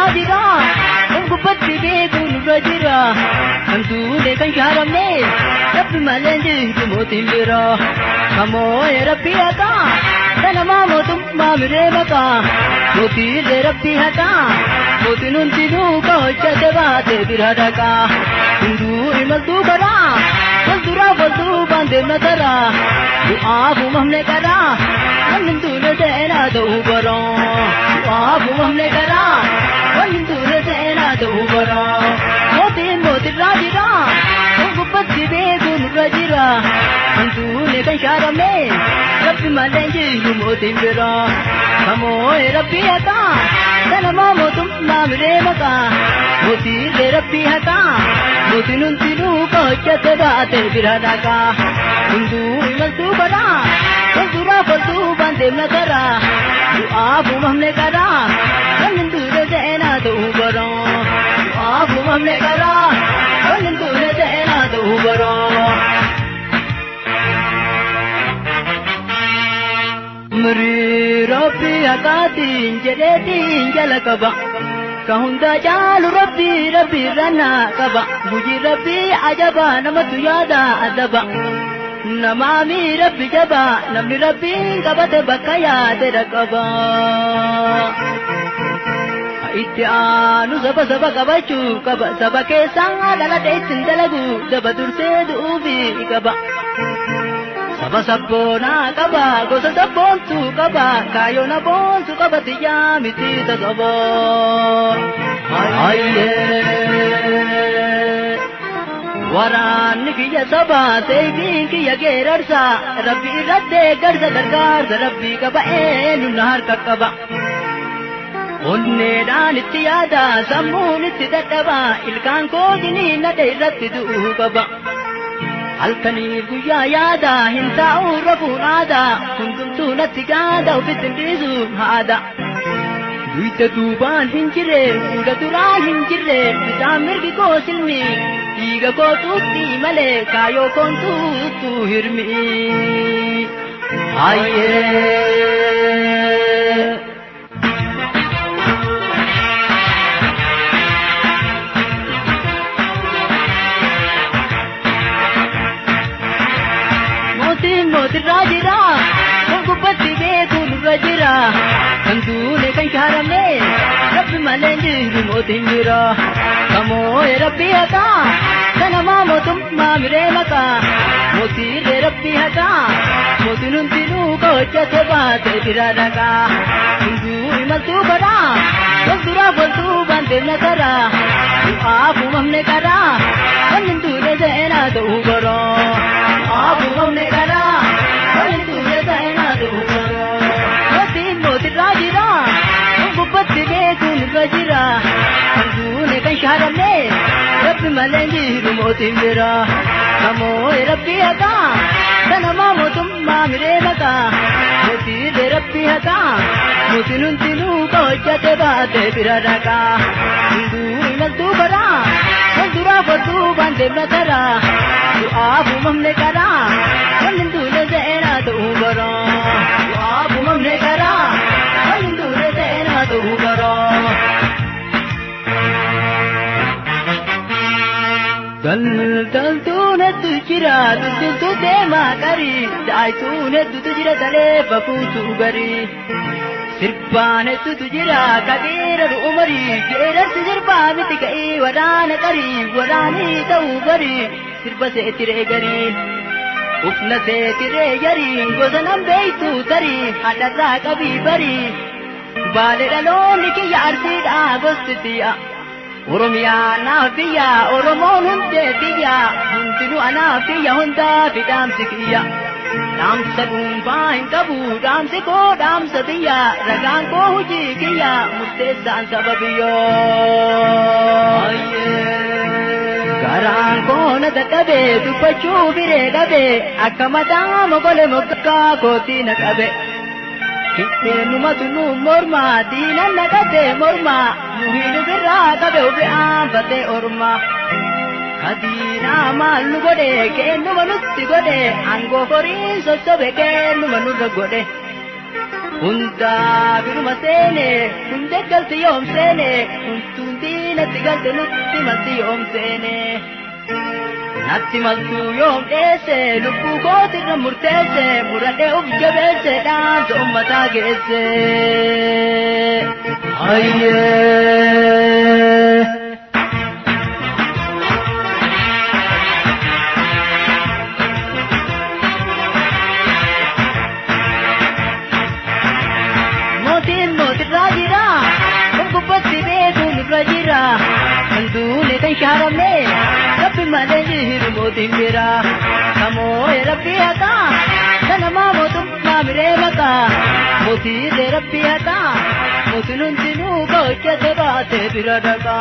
rajira gubatti beekun rajira kan tuule kan shaaramne rabbi malee jiru mootiin bira kamoo rabbi haka dhanama mootummaa miree maka mootiilee rabbi haka mootiin hundinuu ka hojjate baate bira dhaqa hunduu imaltuu karaa walduraa walduubaan deemna taraa du'aafu mamne karaa wanni tuule seenaa ta'uu baraa du'aafu mamne karaa wanni tuule seenaa ta'uu baraa mootiin mootirraa jira kan gubbatti beekuun irra jira kan tuule kan shaaramne rabbi malee jiru mootiin bira kamoo rabbi haka dhanama mootummaa miree maka mootiilee rabbi haka mootiin hundinuu ka hojjate baate bira dhaqa hunduu imaltuu karaa walduraa walduubaan deemna taraa du'aafu mamne karaa wanni tuule seenaa ta'uu baraa du'aafu mamne karaa wanni tuule seenaa ta'uu baraa Miri Rabbi hakatiin jedheetiin jala qaba ka hunda caalu Rabbi Rabbi ranna qaba hojii Rabbi ajaba namatu yaada adaba namaami Rabbi jaba namni Rabbi qabate bakka yaade dhaqaba itti aanu saba saba qabachuu qaba saba keessaa dhalate ittiin dalagu daba dursee du'uufi qaba saba sabboonaa qaba gosa sabboontuu qaba kaayoona boonsu qaba xiyyaa miti tasaboo waraanni kiyya sabaa seeyifiin kiyya geerarsa rabbi irratti garsa gargaarsa rabbii qaba eenyumna harka qaba onneedhaan itti yaada sammuun itti dadhaba ilkaan koojinii nadhe irratti du'uu qaba halkanii guyyaa yaada hin taa'uu rafuun aada hundumtuu natti gaada ofitti dhiisuun haada duyda duubaan hin jirre fuula duraa hin jirre bitaan mirgi koo silmi dhiiga koo tuutti malee kaayoo koon tuuttu hirmi hayyee mootirraa jira kan gubbatti beekuun irra jira kan tuule kan shaaramne rabbi malee jiru mootiin bira kamoo rabbi haka dhanama mootummaa miree maka mootiilee rabbi haka mootiin hundinuu ka hojjate baate bira dhaqa hunduu imaltuu karaa walduraa walduubaan deemna taraa du'aafu mamne karaa wanni tuule seenaa ta'uu baraa du'aafu mamne karaa mootirraa jira kan gubbatti beekuun irra jira kan tuule kan shaaramne rabbi malee jiru mootiin bira kamoo rabbi haka dhanama mootummaa miree maka mootiilee rabbi haka mootiin hundinuu ka hojjate baate bira dhaqa hunduu imaltuu karaa walduraa walduubaan deemna taraa du'aafu mamne karaa wanni tuule seenaa ta'uu baraa du'aafu mamne karaa wanni tuule seenaa ta'uu baraa daldaltuun hedduu jira daldaltuu deemaa qarii daa'ituun hedduutu jira talee bakuutu garii sirbaan hedduutu jira kaqiira umarii geerarsi sirbaa miti ka'ii waraana qarii waraanii ta'uu barii sirba seetiree garii ufna seetiree garii gosa nan beeytu tarii hadharraa qabii barii baale dhaloonni kiyya arsiidhaa gostitiya Oromiyaa naaf biyya Oromoon hundee biyya hundinuu anaaf biyya hundaa fi dhaamsi kiyya dhaamsa dhuunfaa hin qabu dhaamsi koo dhaamsa biyya ragaan koo hojii kiyya murteessaan saba biyyoo garaan koo na dadhabe dubbachuu biree dhabe akka mataa mogole moggaa kootii na qabe Numa tunu morma diinan naqate morma nuhiinu birraa qabe ufi'aan fatee orma kadiina maallu godhe kennuma nutti godhe angoo horiin sossobe kennuma nurra godhe hunda biruma seene hunda galti yoom seene huntuuti natti galte nutti malti yoom seene natti maltu yoom dheesse lubbuu kootirra murteesse muradhee uf jabeesse dhaamsa ummataa geesse hayyee Kandune kan sharame Rabbi malenjiru motin bira Kamoe Rabbi hata Sanama motum namire maka Moti de Rabbi hata Motunun tinu koche sebate biradaka